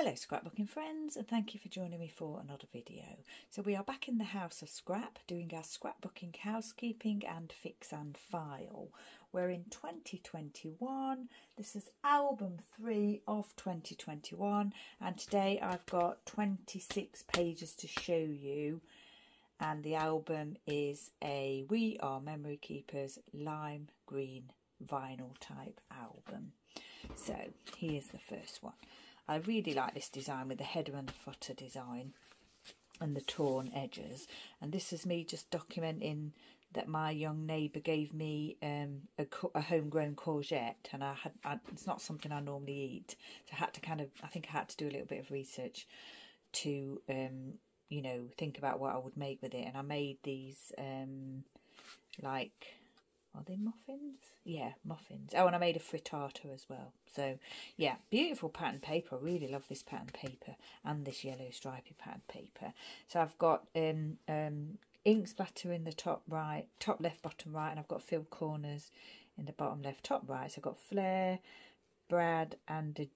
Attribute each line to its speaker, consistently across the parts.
Speaker 1: Hello scrapbooking friends, and thank you for joining me for another video. So we are back in the house of scrap doing our scrapbooking, housekeeping and fix and file. We're in 2021. This is album 3 of 2021 and today I've got 26 pages to show you, and the album is a We Are Memory Keepers lime green vinyl type album. So here's the first one. I really like this design with the header and the footer design and the torn edges. And this is me just documenting that my young neighbour gave me a homegrown courgette, and it's not something I normally eat. So I think I had to do a little bit of research to, you know, think about what I would make with it. And I made these are they muffins? Yeah, muffins. Oh, and I made a frittata as well. So, yeah, beautiful pattern paper. I really love this pattern paper and this yellow stripy pattern paper. So I've got ink splatter in the top right, top left, bottom right, and I've got filled corners in the bottom left, top right. So I've got flare, brad, and a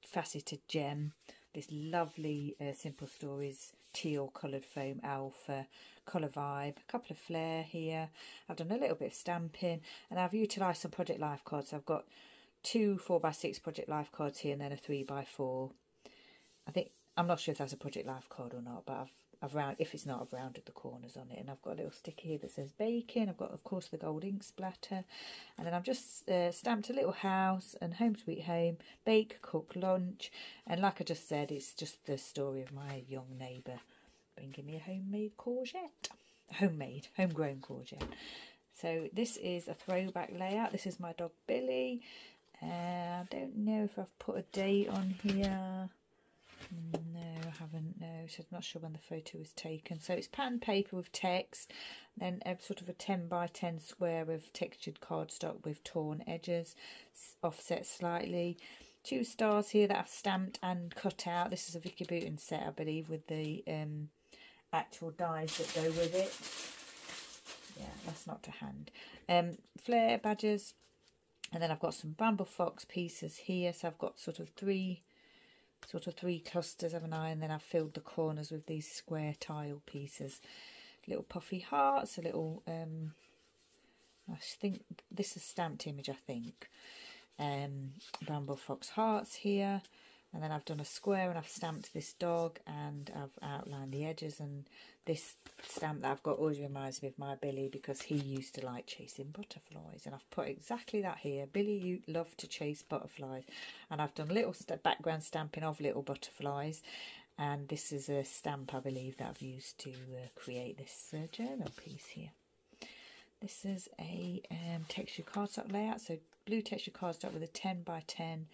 Speaker 1: faceted gem. This lovely Simple Stories teal coloured foam alpha colour vibe, a couple of flare here. I've done a little bit of stamping and I've utilised some Project Life cards. So I've got two 4x6 Project Life cards here and then a 3x4. I'm not sure if that's a Project Life card or not, but if it's not, I've rounded the corners on it, and I've got a little sticker here that says baking. I've got, of course, the gold ink splatter, and then I've just stamped a little house and home sweet home, bake, cook, lunch, and like I just said, it's just the story of my young neighbour bringing me a homemade courgette, homegrown courgette. So this is a throwback layout. This is my dog Billy. I don't know if I've put a date on here. No, I haven't. No, so I'm not sure when the photo was taken. So it's pattern paper with text, then sort of a 10 by 10 square of textured cardstock with torn edges, offset slightly. 2 stars here that I've stamped and cut out. This is a Vicky Booten set, I believe, with the actual dies that go with it. Yeah, that's not to hand. Flare badges, and then I've got some Bramble Fox pieces here. So I've got sort of three clusters, haven't I? And then I've filled the corners with these square tile pieces. Little puffy hearts, a little, I think this is stamped image, I think. Bramble Fox hearts here. And then I've done a square and I've stamped this dog and I've outlined the edges. And this stamp that I've got always reminds me of my Billy, because he used to like chasing butterflies. And I've put exactly that here. Billy, you love to chase butterflies. And I've done little background stamping of little butterflies. And this is a stamp, I believe, that I've used to create this journal piece here. This is a texture cardstock layout. So blue texture cardstock with a 10 by 10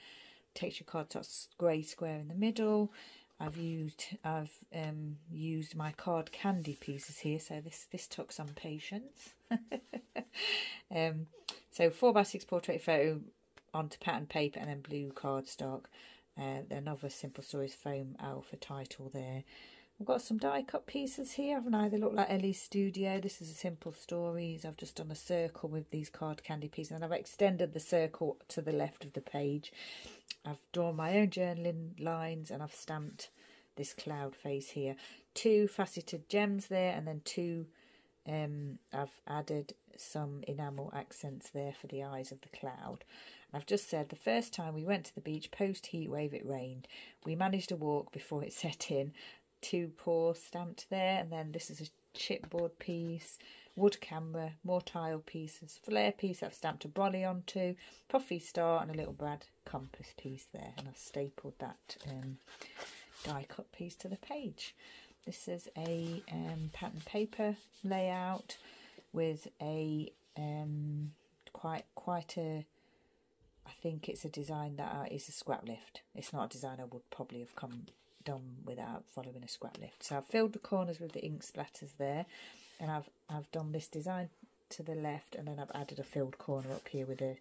Speaker 1: texture cardstock grey square in the middle. I've used my card candy pieces here, so this took some patience. So 4x6 portrait photo onto pattern paper and then blue cardstock. Another Simple Stories foam alpha title there. I've got some die cut pieces here, haven't I? They look like Ellie's Studio. This is a Simple Stories. I've just done a circle with these card candy pieces, and I've extended the circle to the left of the page. I've drawn my own journaling lines and I've stamped this cloud face here. 2 faceted gems there, and then 2 I've added some enamel accents there for the eyes of the cloud. I've just said the first time we went to the beach post heat wave it rained. We managed to walk before it set in. 2 paws stamped there, and then this is a chipboard piece, wood camera, more tile pieces, flare piece I've stamped a brolly onto, puffy star, and a little brad compass piece there, and I've stapled that die cut piece to the page. This is a pattern paper layout with a quite a, I think it's a design that is a scrap lift. It's not a design I would probably have done without following a scrap lift. So I've filled the corners with the ink splatters there, and I've done this design to the left, and then I've added a filled corner up here with a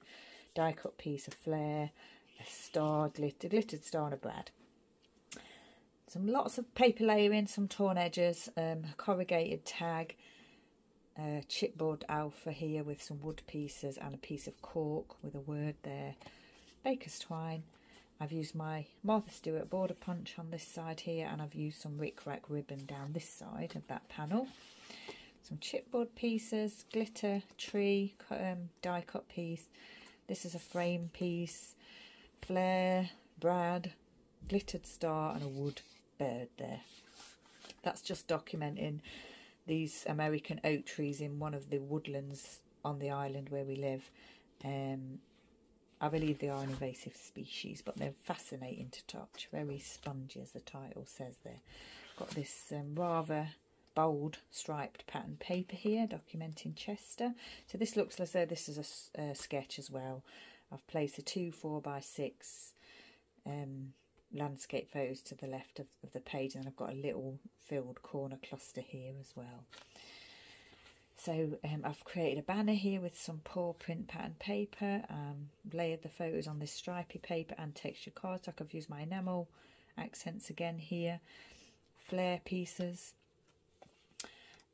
Speaker 1: die cut piece of flare, a star, glittered star, and a brad. Lots of paper layering, some torn edges, a corrugated tag, chipboard alpha here with some wood pieces and a piece of cork with a word there, baker's twine. I've used my Martha Stewart border punch on this side here, and I've used some Rick Rack ribbon down this side of that panel. Some chipboard pieces, glitter, tree, die cut piece. This is a frame piece, flare, brad, glittered star and a wood bird there. That's just documenting these American oak trees in one of the woodlands on the island where we live. I believe they are an invasive species, but they're fascinating to touch. Very spongy, as the title says there. Got this rather bold striped pattern paper here, documenting Chester. So this looks as though this is a sketch as well. I've placed the 2 4x6 landscape photos to the left of the page, and I've got a little filled corner cluster here as well. So I've created a banner here with some paw print pattern paper, layered the photos on this stripy paper and textured cardstock. I've used my enamel accents again here, flare pieces.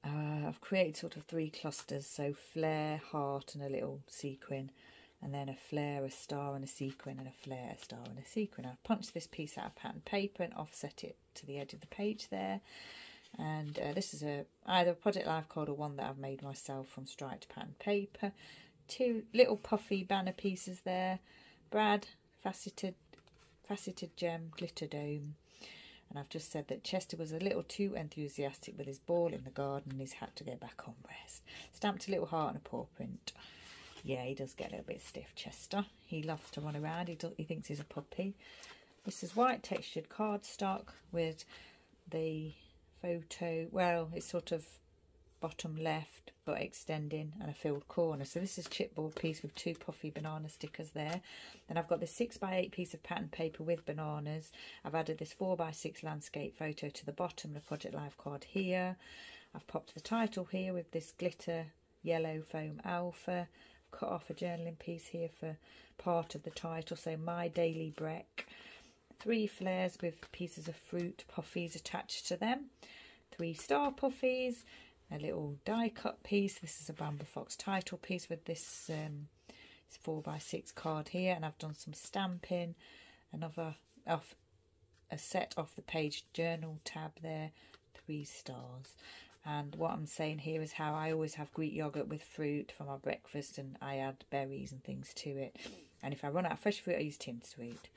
Speaker 1: I've created sort of 3 clusters, so flare, heart and a little sequin, and then a flare, a star and a sequin, and a flare, a star and a sequin. I've punched this piece out of pattern paper and offset it to the edge of the page there. And this is either a Project Life card or one that I've made myself from striped pattern paper. 2 little puffy banner pieces there. Brad, faceted gem, glitter dome. And I've just said that Chester was a little too enthusiastic with his ball in the garden and he's had to go back on rest. Stamped a little heart and a paw print. Yeah, he does get a little bit stiff, Chester. He loves to run around. He thinks he's a puppy. This is white textured cardstock with the photo, well, it's sort of bottom left but extending, and a filled corner. So this is chipboard piece with 2 puffy banana stickers there. Then I've got this 6x8 piece of pattern paper with bananas. I've added this 4x6 landscape photo to the bottom of the Project Life card here. I've popped the title here with this glitter yellow foam alpha. I've cut off a journaling piece here for part of the title, so My Daily Breck. 3 flares with pieces of fruit puffies attached to them. 3 star puffies. A little die cut piece. This is a Bamboo Fox title piece with this 4x6 card here, and I've done some stamping. Another a set off the page journal tab there. 3 stars. And what I'm saying here is how I always have Greek yogurt with fruit for my breakfast, and I add berries and things to it. And if I run out of fresh fruit, I use tinned sweet.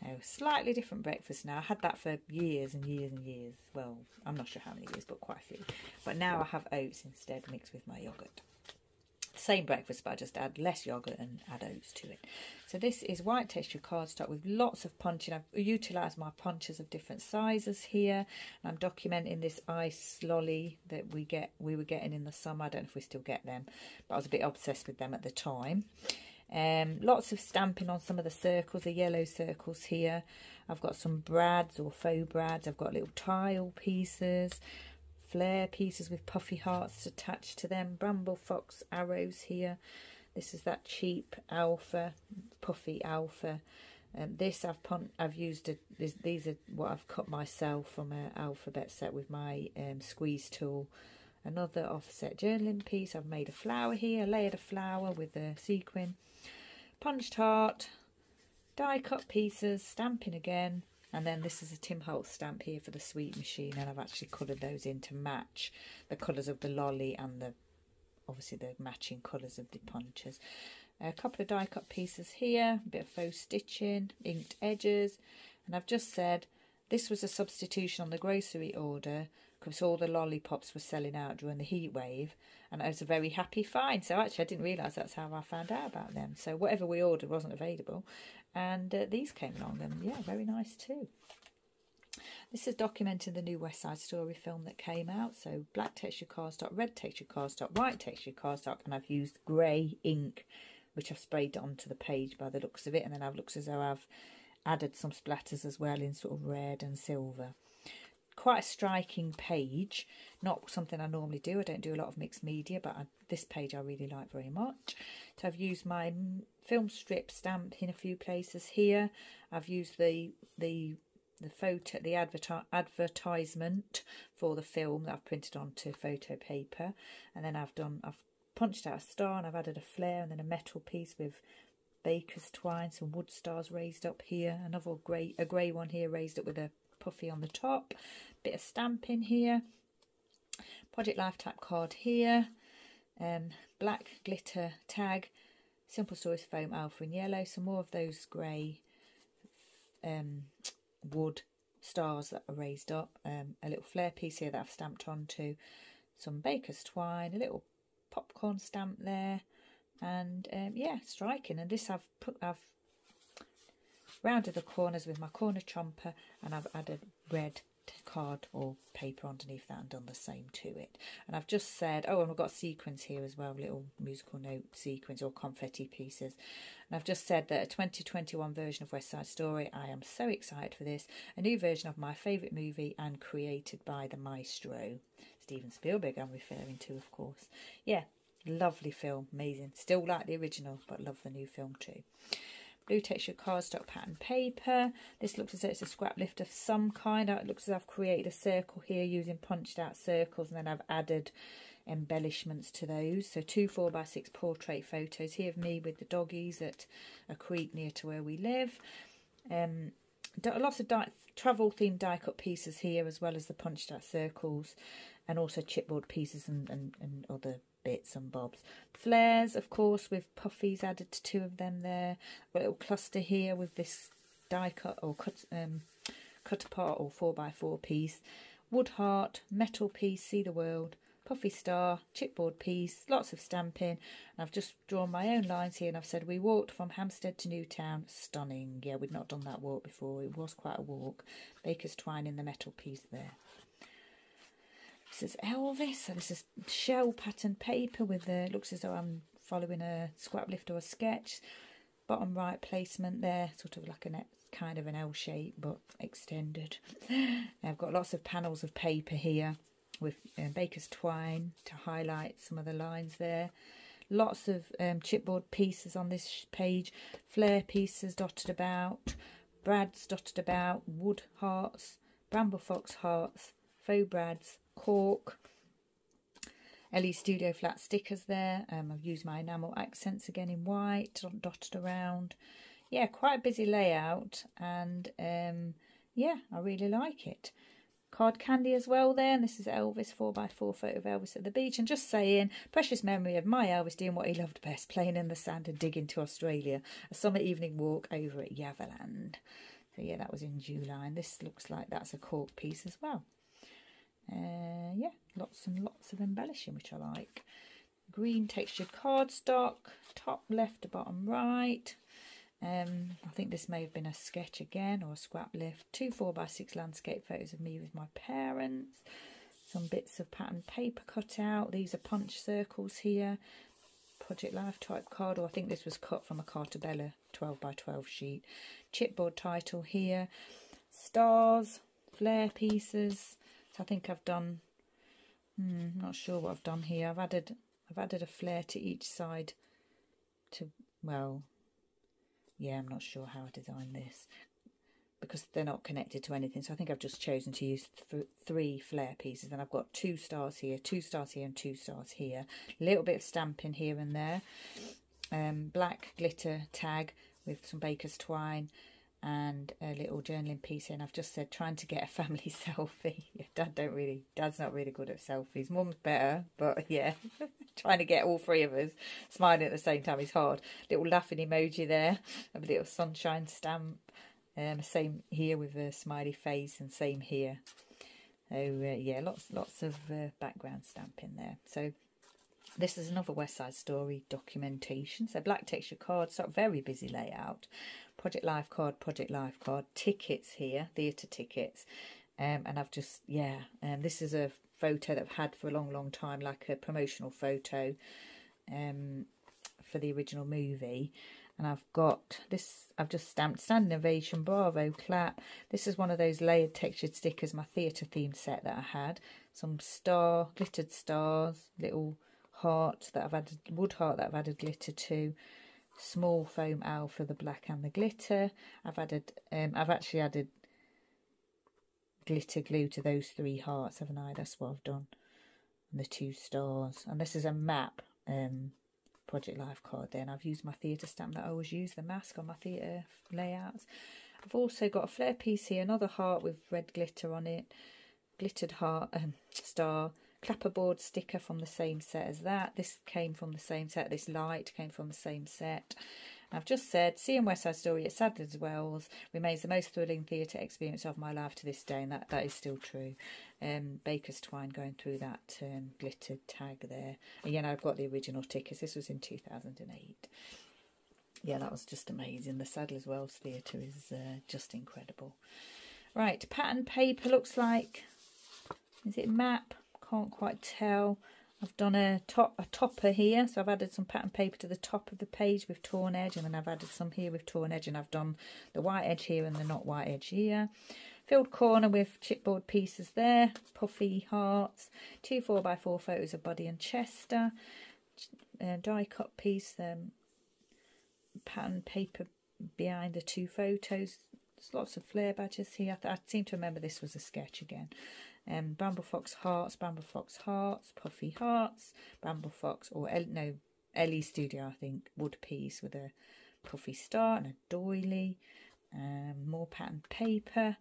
Speaker 1: Now, slightly different breakfast now. I had that for years and years and years. Well, I'm not sure how many years, but quite a few. But now I have oats instead, mixed with my yogurt. Same breakfast, but I just add less yogurt and add oats to it. So this is white texture cardstock with lots of punching. I've utilised my punches of different sizes here. And I'm documenting this ice lolly that we were getting in the summer. I don't know if we still get them, but I was a bit obsessed with them at the time. Lots of stamping on some of the circles, the yellow circles here. I've got some brads or faux brads. I've got little tile pieces, flare pieces with puffy hearts attached to them, Bramble Fox arrows here. This is that cheap alpha, puffy alpha. This I've used, these are what I've cut myself from an alphabet set with my squeeze tool. Another offset journaling piece. I've made a flower here, layered a flower with a sequin. Punched heart, die cut pieces, stamping again, and then this is a Tim Holtz stamp here for the sweet machine, and I've actually coloured those in to match the colours of the lolly and obviously the matching colours of the punches. A couple of die cut pieces here, a bit of faux stitching, inked edges, and I've just said this was a substitution on the grocery order because all the lollipops were selling out during the heat wave, and it was a very happy find. So actually I didn't realise that's how I found out about them. So whatever we ordered wasn't available, and these came along, and yeah, very nice too. This is documenting the new West Side Story film that came out. So black texture cardstock, red texture cardstock, white texture cardstock, and I've used grey ink, which I've sprayed onto the page by the looks of it, and then I've looks as though I've added some splatters as well in sort of red and silver. Quite a striking page, not something I normally do. I don't do a lot of mixed media, but this page I really like very much. So I've used my film strip stamp in a few places here. I've used the photo, the advertisement for the film that I've printed onto photo paper, and then I've punched out a star, and I've added a flare and then a metal piece with baker's twine, some wood stars raised up here, another a grey one here raised up with a puffy on the top, bit of stamping here, Project Life type card here, black glitter tag, Simple Stories foam alpha in yellow, some more of those grey wood stars that are raised up, a little flare piece here that I've stamped onto, some baker's twine, a little popcorn stamp there, and yeah, striking. And this I've rounded the corners with my corner chomper, and I've added red card or paper underneath that and done the same to it. And I've just said, oh, and we've got sequins here as well, little musical note sequins or confetti pieces. And I've just said that a 2021 version of West Side Story, I am so excited for this, a new version of my favourite movie and created by the maestro Steven Spielberg, I'm referring to, of course. Yeah, lovely film, amazing. Still like the original, but love the new film too. Blue texture cardstock pattern paper. This looks as though it's a scrap lift of some kind. It looks as though I've created a circle here using punched out circles, and then I've added embellishments to those. So 2 4x6 portrait photos here of me with the doggies at a creek near to where we live. Lots of travel themed die cut pieces here, as well as the punched out circles, and also chipboard pieces and other bits and bobs. Flares, of course, with puffies added to 2 of them there. A little cluster here with this die cut or cut apart or 4x4 piece. Wood heart, metal piece, see the world, puffy star, chipboard piece, lots of stamping. And I've just drawn my own lines here, and I've said we walked from Hampstead to Newtown. Stunning. Yeah, we'd not done that walk before. It was quite a walk. Baker's twine in the metal piece there. This is Elvis. So this is shell pattern paper with the, looks as though I'm following a scrap lift or a sketch. Bottom right placement there, sort of like a kind of an L shape but extended. I've got lots of panels of paper here with baker's twine to highlight some of the lines there. Lots of chipboard pieces on this page, flare pieces dotted about, brads dotted about, wood hearts, bramble fox hearts, faux brads, cork, LE Studio flat stickers there. I've used my enamel accents again in white, dotted around. Yeah, quite a busy layout, and yeah, I really like it. Card candy as well there, and this is Elvis 4x4 photo of Elvis at the beach, and just saying, precious memory of my Elvis doing what he loved best, playing in the sand and digging to Australia, a summer evening walk over at Yavaland. So yeah, that was in July, and this looks like that's a cork piece as well. Yeah, lots and lots of embellishing, which I like. Green textured cardstock, top left to bottom right. I think this may have been a sketch again, or a scrap lift. 2 4x6 landscape photos of me with my parents. Some bits of pattern paper cut out. These are punch circles here. Project Life type card, or I think this was cut from a Cartabella 12x12 sheet. Chipboard title here. Stars, flare pieces. So I think I've done, not sure what I've done here. I've added a flare to each side to, well, yeah, I'm not sure how I designed this because they're not connected to anything. So I think I've just chosen to use 3 flare pieces. And I've got 2 stars here, 2 stars here and 2 stars here. A little bit of stamping here and there. Black glitter tag with some baker's twine and a little journaling piece here. And I've just said trying to get a family selfie. Dad's not really good at selfies. Mum's better, but yeah, trying to get all 3 of us smiling at the same time is hard. Little laughing emoji there, a little sunshine stamp. Same here with a smiley face, and same here. So yeah, lots of background stamping there. So this is another West Side Story documentation. So black texture card, sort of very busy layout. Project Life card, tickets here, theatre tickets. And I've just, yeah, this is a photo that I've had for a long time, like a promotional photo for the original movie. And I've got this, I've just stamped standing ovation, bravo, clap. This is one of those layered textured stickers, my theatre themed set that I had. Some glittered stars, little heart that I've added, wood heart that I've added glitter to. Small foam owl for the black and the glitter. I've actually added glitter glue to those 3 hearts, haven't I? That's what I've done. And the 2 stars. And this is a map Project Life card there, and I've used my theatre stamp that I always use, the mask on my theatre layouts. I've also got a flare piece here, another heart with red glitter on it, glittered heart star, clapperboard sticker from the same set as that. This came from the same set, this light came from the same set. I've just said, seeing West Side Story at Sadler's Wells remains the most thrilling theatre experience of my life to this day, and that is still true. Baker's Twine going through that glittered tag there. And yeah, I've got the original tickets. This was in 2008. Yeah, that was just amazing. The Sadler's Wells Theatre is just incredible. Right, pattern paper looks like, is it map? Can't quite tell. I've done a topper here, so I've added some pattern paper to the top of the page with torn edge, and then I've added some here with torn edge, and I've done the white edge here and the not white edge here. Filled corner with chipboard pieces there, puffy hearts, 2 4x4 photos of Buddy and Chester, die cut piece, pattern paper behind the 2 photos. There's lots of flare badges here. I seem to remember this was a sketch again. Bramble Fox hearts, puffy hearts, Bramble Fox, or Ellie Studio, I think, wood piece with a puffy star and a doily. More pattern paper.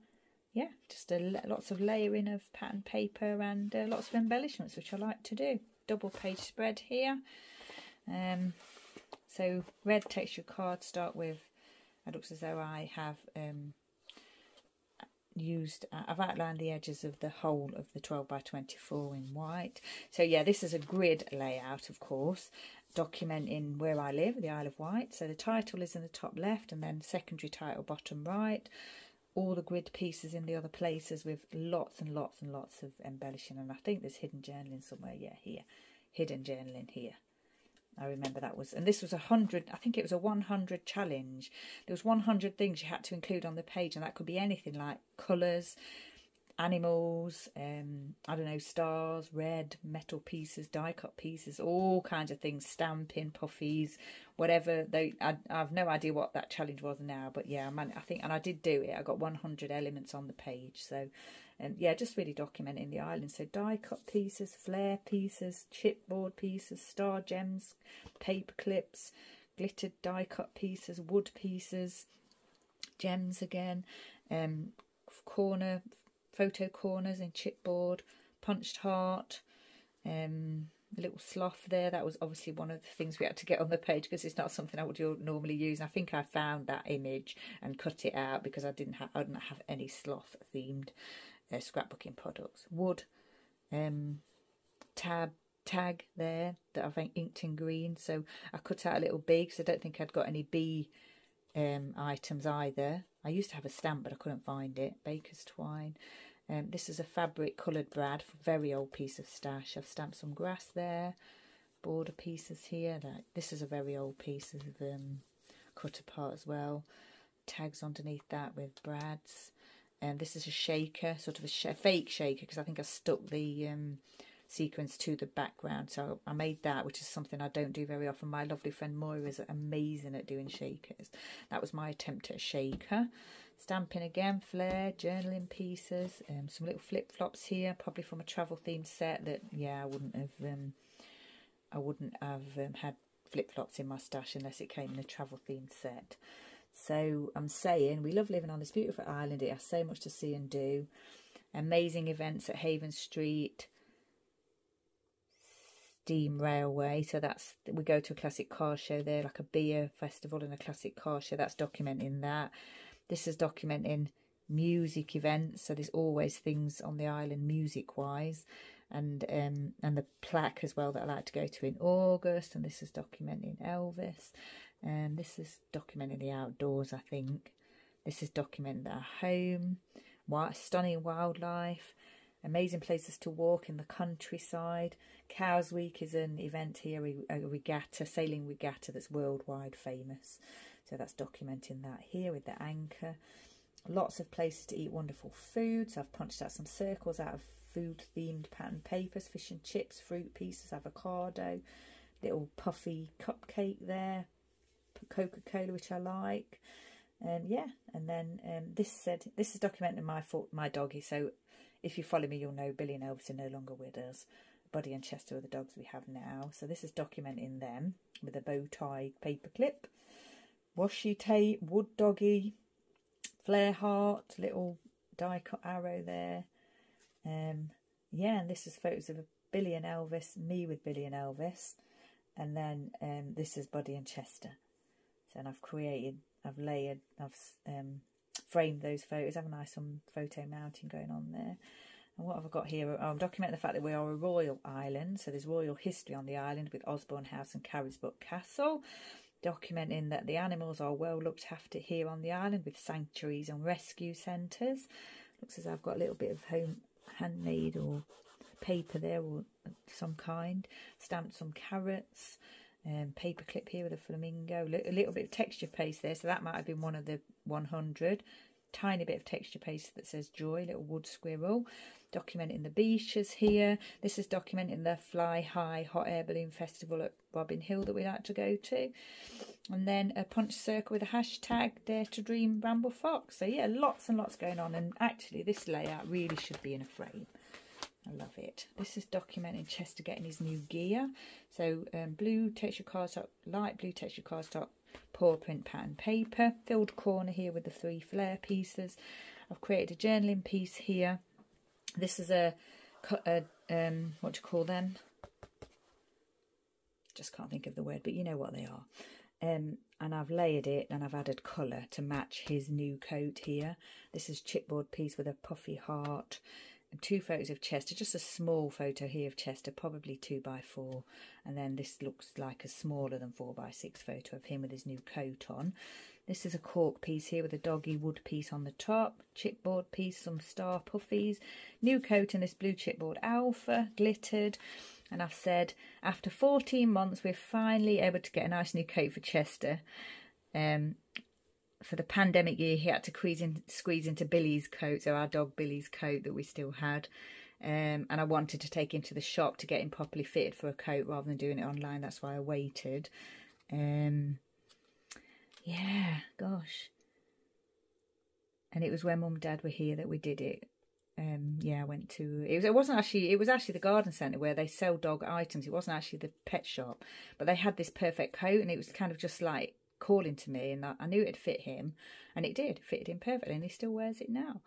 Speaker 1: Yeah, just lots of layering of pattern paper and lots of embellishments, which I like to do. Double page spread here. So red texture cards start with, it looks as though I have I've outlined the edges of the whole of the 12x24 in white. So yeah, this is a grid layout, of course, documenting where I live, the Isle of Wight. So the title is in the top left, and then secondary title bottom right. All the grid pieces in the other places with lots and lots and lots of embellishing. And I think there's hidden journaling somewhere. Yeah, here, hidden journaling here. I remember that was, and this was 100, I think it was a 100 challenge. There was 100 things you had to include on the page, and that could be anything like colours, animals, I don't know, stars, red, metal pieces, die cut pieces, all kinds of things, stamping, puffies, whatever. I have no idea what that challenge was now, but yeah, I think, and I did do it. I got 100 elements on the page, so yeah, just really documenting the island. So die cut pieces, flare pieces, chipboard pieces, star gems, paper clips, glittered die cut pieces, wood pieces, gems again, photo corners in chipboard, punched heart, a little sloth there. That was obviously one of the things we had to get on the page because it's not something I would normally use. And I think I found that image and cut it out because I didn't have any sloth themed scrapbooking products. Wood tag there that I've inked in green, so I cut out a little bee because I don't think I'd got any bee items either. I used to have a stamp but I couldn't find it. Baker's Twine. This is a fabric coloured brad, very old piece of stash. I've stamped some grass there, border pieces here. This is a very old piece of cut apart as well. Tags underneath that with brads. This is a shaker, sort of a fake shaker, because I think I stuck the sequence to the background. So I made that, which is something I don't do very often. My lovely friend Moira is amazing at doing shakers. That was my attempt at a shaker. Stamping again, flare, journaling pieces, some little flip-flops here, probably from a travel-themed set that, yeah, I wouldn't have had flip-flops in my stash unless it came in a travel-themed set. So I'm saying we love living on this beautiful island. It has so much to see and do. Amazing events at Haven Street, Steam Railway. So that's, we go to a classic car show there, like a beer festival and a classic car show. That's documenting that. This is documenting music events. So there's always things on the island music wise. And the plaque as well that I like to go to in August. And this is documenting Elvis. And this is documenting the outdoors, I think. This is documenting our home, stunning wildlife, amazing places to walk in the countryside. Cows Week is an event here, a regatta, sailing regatta that's worldwide famous. So that's documenting that here with the anchor. Lots of places to eat wonderful food. So I've punched out some circles out of food-themed pattern papers, fish and chips, fruit pieces, avocado, little puffy cupcake there. Coca-Cola, which I like, yeah. And then this is documenting my doggy. So if you follow me, you'll know Billy and Elvis are no longer with us. Buddy and Chester are the dogs we have now. So this is documenting them with a bow tie paper clip, washi tape, wood doggy, flare heart, little die cut arrow there. Yeah, and this is photos of Billy and Elvis, me with Billy and Elvis, and then this is Buddy and Chester. So, and I've layered, I've framed those photos. Have a nice photo mounting going on there. And what have I got here? I'm documenting the fact that we are a royal island. So there's royal history on the island with Osborne House and Carisbrooke Castle. Documenting that the animals are well looked after here on the island with sanctuaries and rescue centres. Looks as I've got a little bit of handmade or paper there or some kind. Stamped some carrots. Paper clip here with a flamingo. A little bit of texture paste there. So that might have been one of the 100. Tiny bit of texture paste that says joy. Little wood squirrel. Documenting the beaches here. This is documenting the Fly High Hot Air Balloon Festival at Robin Hill that we like to go to. And then a punch circle with a hashtag Dare to Dream Bramble Fox. So yeah, lots and lots going on. And actually this layout really should be in a frame. I love it. This is documenting Chester getting his new gear. So blue texture cardstock, light blue texture cardstock, paw print pattern paper. Filled corner here with the 3 flare pieces. I've created a journaling piece here. This is a what do you call them? Just can't think of the word, but you know what they are. And I've layered it and I've added colour to match his new coat here. This is chipboard piece with a puffy heart. And 2 photos of Chester, just a small photo here of Chester, probably 2x4, and then this looks like a smaller than 4x6 photo of him with his new coat on. This is a cork piece here with a doggy wood piece on the top, chipboard piece, some star puffies, new coat in this blue chipboard alpha, glittered, and I've said after 14 months we're finally able to get a nice new coat for Chester. For the pandemic year, he had to squeeze into Billy's coat, so our dog Billy's coat that we still had. And I wanted to take him to the shop to get him properly fitted for a coat rather than doing it online. That's why I waited. Yeah, gosh. And it was when Mum and Dad were here that we did it. Yeah, I went to... It was actually the garden centre where they sell dog items. It wasn't actually the pet shop. But they had this perfect coat and it was kind of just like calling to me, and I knew it'd fit him, and it did. It fitted him perfectly, and he still wears it now.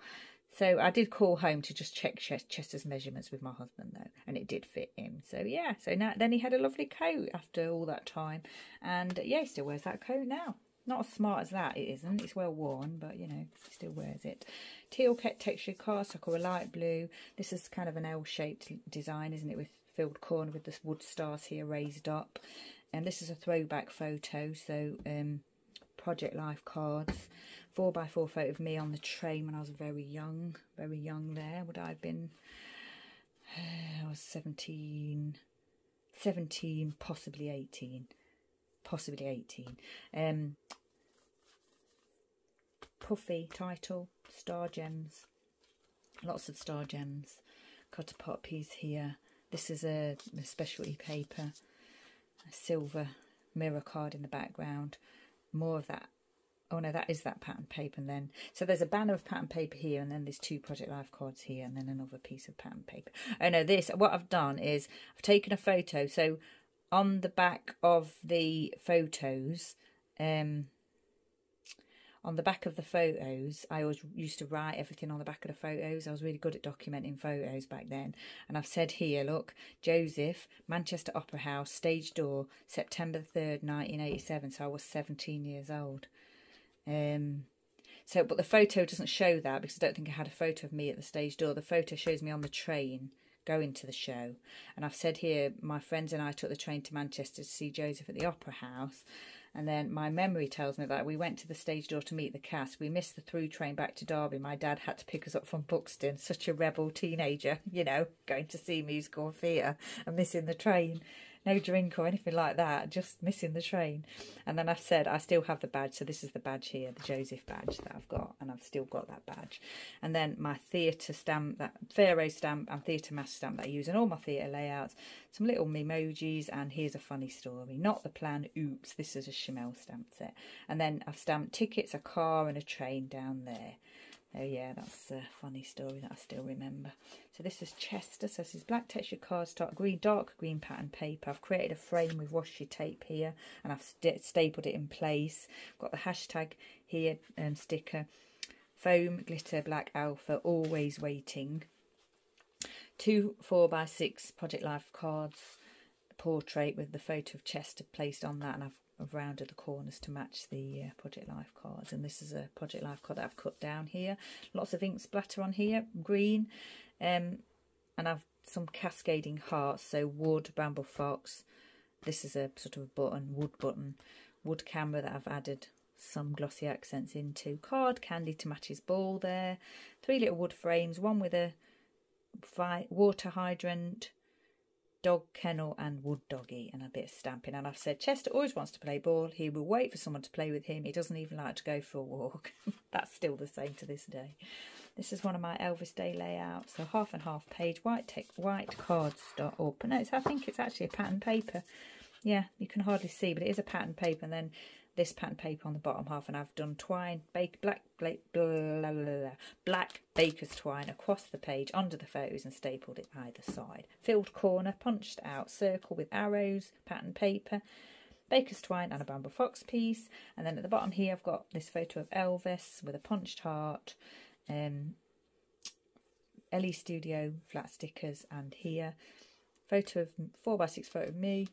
Speaker 1: So I did call home to just check Chester's measurements with my husband though, and it did fit him. So yeah, so now then he had a lovely coat after all that time, and yeah, he still wears that coat now. Not as smart as that, it isn't. It's well worn, but you know, he still wears it. Teal texture cardstock or a light blue. This is kind of an L-shaped design, isn't it, with filled corner with the wood stars here raised up. And this is a throwback photo, so Project Life cards. 4x4 photo of me on the train when I was very young there. Would I have been, I was 17, possibly 18. Puffy title, star gems, lots of star gems. Cut a pot piece here. This is a specialty paper. A silver mirror card in the background. More of that. Oh no, that is that pattern paper. And then so there's a banner of pattern paper here, and then there's 2 Project Life cards here, and then another piece of pattern paper. Oh no, what I've done is I've taken a photo. So on the back of the photos, on the back of the photos, I always used to write everything on the back of the photos. I was really good at documenting photos back then. And I've said here, look, Joseph, Manchester Opera House, stage door, September 3rd, 1987. So I was 17 years old. But the photo doesn't show that because I don't think I had a photo of me at the stage door. The photo shows me on the train going to the show. And I've said here, my friends and I took the train to Manchester to see Joseph at the Opera House. And then my memory tells me that we went to the stage door to meet the cast. We missed the through train back to Derby. My dad had to pick us up from Buxton. Such a rebel teenager, you know, going to see musical theatre and missing the train. No drink or anything like that, just missing the train. And then I've said I still have the badge. So this is the badge here, the Joseph badge that I've got. And I've still got that badge. And then my theatre stamp, that Pharaoh stamp and theatre mask stamp that I use in all my theatre layouts. Some little emojis, and here's a funny story. Not the plan, oops, this is a Chamel stamp set. And then I've stamped tickets, a car and a train down there. Oh yeah, that's a funny story that I still remember. So this is Chester. So this is black texture cardstock, green, dark green pattern paper. I've created a frame with washi tape here, and I've stapled it in place. Got the hashtag here and sticker. Foam, glitter, black alpha, always waiting. 2 4x6 Project Life cards, portrait with the photo of Chester placed on that, and I've rounded the corners to match the Project Life cards. And this is a Project Life card that I've cut down here. Lots of ink splatter on here, green, and I've some cascading hearts, so wood, bramble fox. This is a sort of button, wood camera that I've added some glossy accents into. Card candy to match his ball there. 3 little wood frames, one with a water hydrant, dog kennel and wood doggy, and a bit of stamping. And I've said Chester always wants to play ball. He will wait for someone to play with him. He doesn't even like to go for a walk. That's still the same to this day. This is one of my Elvis Day layouts. So half and half page, white cardstock. Or no, I think it's actually a pattern paper. Yeah, you can hardly see, but it is a pattern paper. And then this pattern paper on the bottom half, and I've done twine, black baker's twine across the page onto the photos and stapled it either side. Filled corner, punched out circle with arrows, pattern paper, baker's twine and a bramble fox piece. And then at the bottom here I've got this photo of Elvis with a punched heart, LE Studio flat stickers, and here photo of 4x6 photo of me,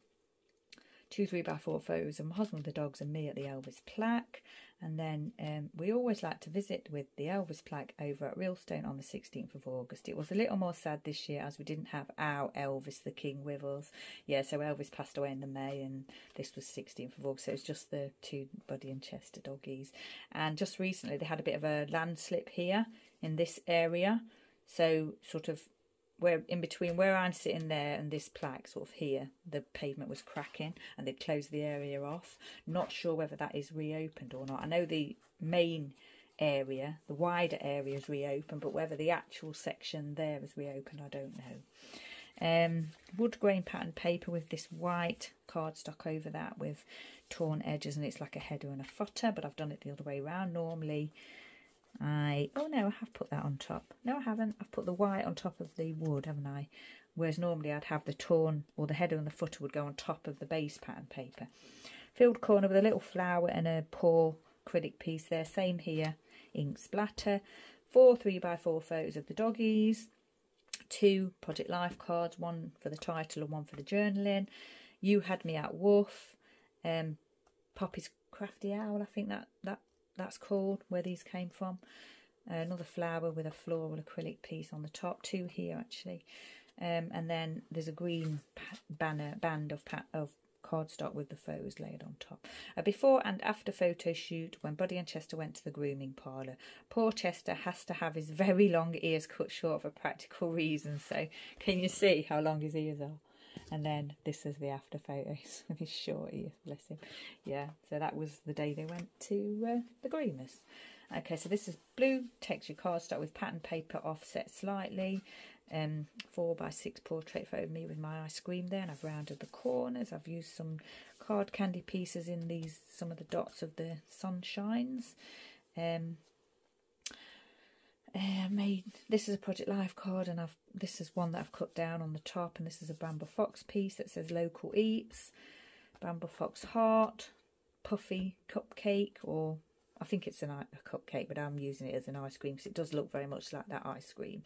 Speaker 1: 2 3x4 photos of my husband, the dogs, and me at the Elvis plaque. And then we always like to visit with the Elvis plaque over at Reelstone on the 16th of August. It was a little more sad this year as we didn't have our Elvis the King with us. Yeah, so Elvis passed away in the May, and this was 16th of August, so it was just the 2 Buddy and Chester doggies. And just recently they had a bit of a landslip here in this area, so sort of where in between where I'm sitting there and this plaque, sort of here, the pavement was cracking and they'd closed the area off. Not sure whether that is reopened or not. I know the main area, the wider area is reopened, but whether the actual section there is reopened, I don't know. Wood grain pattern paper with this white cardstock over that with torn edges, and it's like a header and a footer, but I've done it the other way around. Normally oh no, I have put that on top. No, I haven't. I've put the white on top of the wood, haven't I? Whereas normally I'd have the torn, or the header and the footer would go on top of the base pattern paper. Filled corner with a little flower and a paw acrylic piece there. Same here, ink splatter. 4 3x4 photos of the doggies. 2 Project Life cards, one for the title and one for the journaling. You Had Me at Woof. Poppy's Crafty Owl, I think that's called, where these came from. Another flower with a floral acrylic piece on the top. 2 here actually. And then there's a green band of cardstock with the photos laid on top. A before and after photo shoot when Buddy and Chester went to the grooming parlour. Poor Chester has to have his very long ears cut short for practical reasons. So can you see how long his ears are? And then this is the after photos with his short ears, bless him. Yeah, so that was the day they went to the groomers. Okay, so this is blue texture cardstock with pattern paper offset slightly. 4x6 portrait photo of me with my ice cream there, and I've rounded the corners. I've used some card candy pieces in these, some of the dots of the sunshines. This is a Project Life card, and this is one that I've cut down on the top, and this is a Bramble Fox piece that says Local Eats, Bramble Fox heart, puffy cupcake, or I think it's a cupcake, but I'm using it as an ice cream because it does look very much like that ice cream.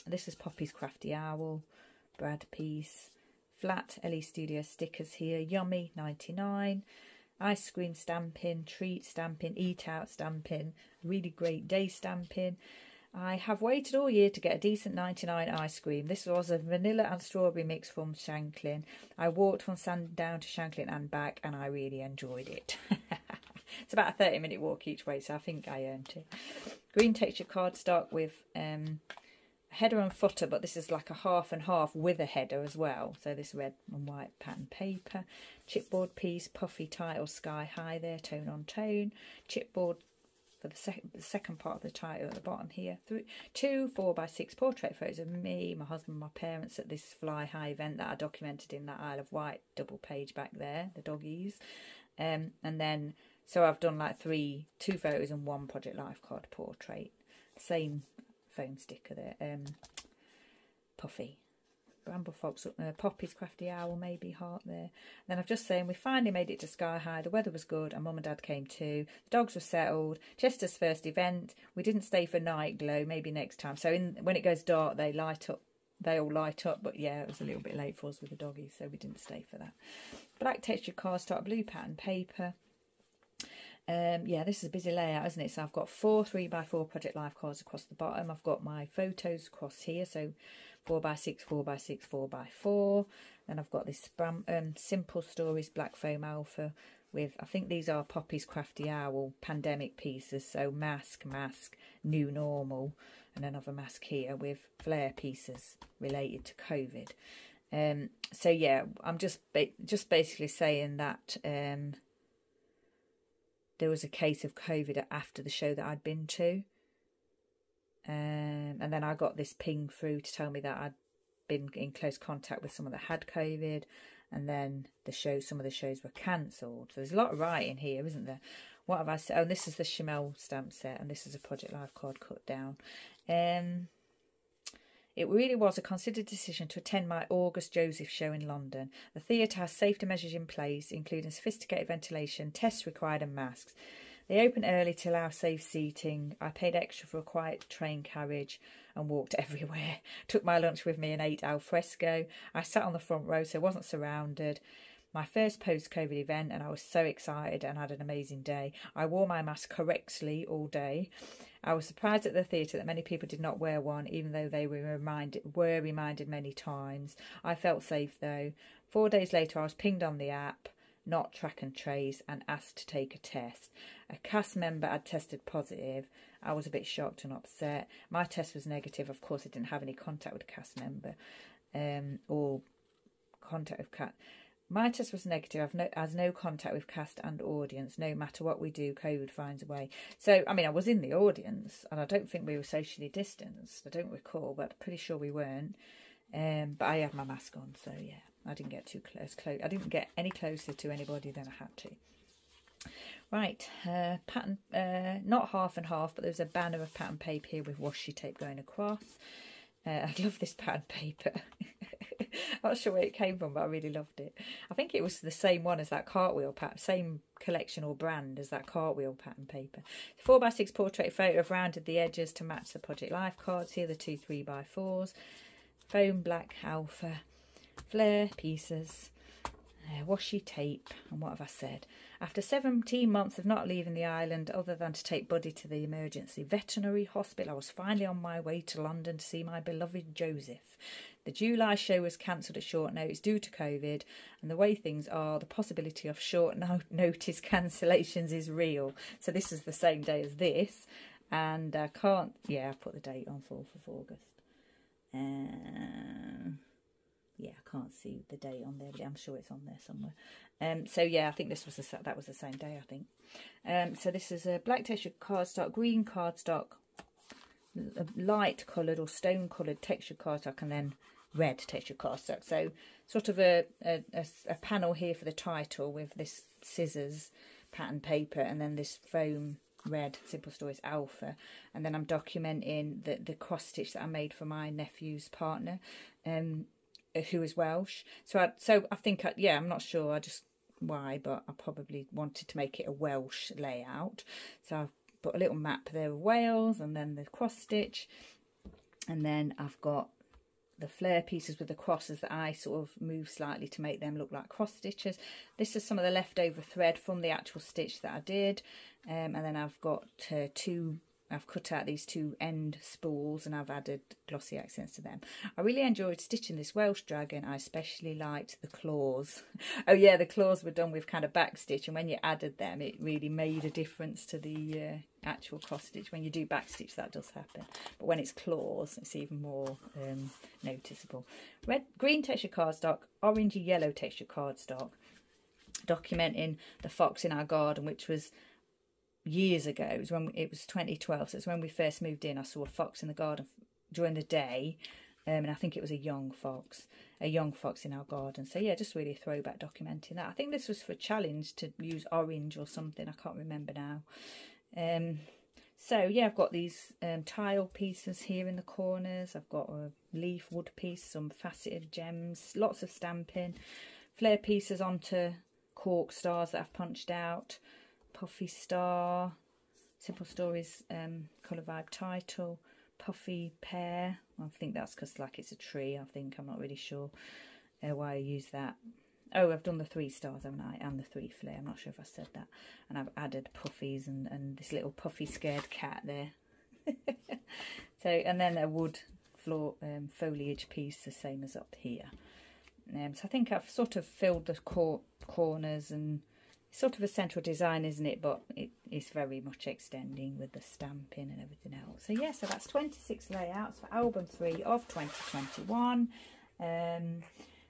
Speaker 1: This is Poppy's Crafty Owl, Brad piece, flat LE Studio stickers here, Yummy 99, ice cream stamping, treat stamping, eat out stamping, really great day stamping. I have waited all year to get a decent 99 ice cream. This was a vanilla and strawberry mix from Shanklin. I walked from Sandown to Shanklin and back, and I really enjoyed it. It's about a 30-minute walk each way, so I think I earned it. Green texture cardstock with header and footer, but this is like a half and half with a header as well. So this red and white pattern paper. Chipboard piece, puffy title, sky high there, tone on tone. Chipboard for the second part of the title at the bottom here. 2 4x6 portrait photos of me, my husband, my parents at this fly high event that I documented in that Isle of Wight double page back there, the doggies. And then So I've done like two photos and one Project Life card portrait. Same foam sticker there. Puffy. Bramble Fox, Poppy's Crafty Owl, maybe heart there. Then I've just saying we finally made it to Sky High. The weather was good and Mum and Dad came too. The dogs were settled. Chester's first event. We didn't stay for night glow, maybe next time. So when it goes dark, they light up. They all light up, but yeah, it was a little bit late for us with the doggies, so we didn't stay for that. Black textured cardstock, blue pattern paper. Yeah, this is a busy layout, isn't it? So I've got 4 3x4 Project Life cards across the bottom. I've got my photos across here, so 4x6, 4x6, 4x4. Then I've got this Simple Stories Black Foam Alpha with, I think these are Poppy's Crafty Owl pandemic pieces. So mask, new normal, and another mask here with flare pieces related to COVID. So yeah, I'm just basically saying that there was a case of COVID after the show that I'd been to. And then I got this ping through to tell me that I'd been in close contact with someone that had COVID. And then some of the shows were cancelled. So there's a lot of writing here, isn't there? What have I said? Oh, this is the Chamel stamp set. And this is a Project Life card cut down. It really was a considered decision to attend my August Joseph show in London. The theatre has safety measures in place, including sophisticated ventilation, tests required and masks. They opened early to allow safe seating. I paid extra for a quiet train carriage and walked everywhere. Took my lunch with me and ate al fresco. I sat on the front row, so I wasn't surrounded. My first post-COVID event, and I was so excited and had an amazing day. I wore my mask correctly all day. I was surprised at the theatre that many people did not wear one, even though they were reminded many times. I felt safe though. 4 days later, I was pinged on the app, not track and trace, and asked to take a test. A cast member had tested positive. I was a bit shocked and upset. My test was negative. Of course, I didn't have any contact with a cast member or contact with cast. My test was negative. Has no contact with cast and audience. No matter what we do, COVID finds a way. So, I mean, I was in the audience, and I don't think we were socially distanced. I don't recall, but I'm pretty sure we weren't. But I had my mask on, so yeah, I didn't get too close. I didn't get any closer to anybody than I had to. Right, pattern, not half and half, but there's a banner of pattern paper here with washi tape going across. I love this pattern paper. I'm not sure where it came from, but I really loved it. I think it was the same one as that cartwheel pattern, same collection or brand as that cartwheel pattern paper. 4x6 portrait photo of rounded the edges to match the Project Life cards. Here are the 2 3x4s. Foam black alpha, flare pieces, washi tape, and what have I said? After 17 months of not leaving the island other than to take Buddy to the emergency veterinary hospital, I was finally on my way to London to see my beloved Joseph. The July show was cancelled at short notice due to COVID, and the way things are, the possibility of short notice cancellations is real. So this is the same day as this, and I can't, yeah, I put the date on 4th of August. Yeah, I can't see the date on there, but I'm sure it's on there somewhere. So yeah, I think that was the same day, I think. So this is a black textured cardstock, green cardstock, light coloured or stone coloured textured cardstock, and then red textured cardstock. So sort of a panel here for the title with this scissors pattern paper, and then this foam red Simple Stories Alpha, and then I'm documenting the cross stitch that I made for my nephew's partner, who is Welsh. So I think yeah, I'm not sure why, but I probably wanted to make it a Welsh layout. So I've put a little map there of Wales, and then the cross stitch, and then I've got the flare pieces with the crosses that I sort of move slightly to make them look like cross stitches. This is some of the leftover thread from the actual stitch that I did, and then I've got I've cut out these 2 end spools and I've added glossy accents to them. I really enjoyed stitching this Welsh dragon. I especially liked the claws. Oh yeah, the claws were done with kind of back stitch, and when you added them it really made a difference to the actual cross stitch. When you do back stitch that does happen, but when it's claws it's even more noticeable. Green texture cardstock, orangey yellow texture cardstock, documenting the fox in our garden, which was years ago. It was 2012, so it's when we first moved in. I saw a fox in the garden during the day, and I think it was a young fox in our garden. So yeah, just really a throwback documenting that. I think this was for a challenge to use orange or something, I can't remember now. So yeah, I've got these tile pieces here in the corners. I've got a leaf wood piece, some faceted gems, lots of stamping, flare pieces onto cork stars that I've punched out, puffy star, Simple Stories colour vibe title, puffy pear. I think that's because like it's a tree, I think. I'm not really sure why I use that. Oh, I've done the 3 stars, haven't I? And the 3 flare. I'm not sure if I said that. And I've added puffies and this little puffy scared cat there. So, and then a wood floor foliage piece, the same as up here. So I think I've sort of filled the corners, and it's sort of a central design, isn't it? But it's very much extending with the stamping and everything else. So yeah, so that's 26 layouts for album 3 of 2021.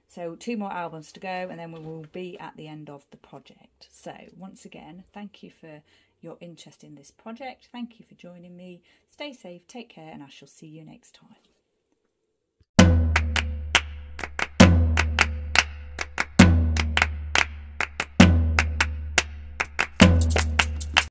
Speaker 1: So 2 more albums to go, and then we will be at the end of the project. So once again, thank you for your interest in this project. Thank you for joining me. Stay safe, take care, and I shall see you next time.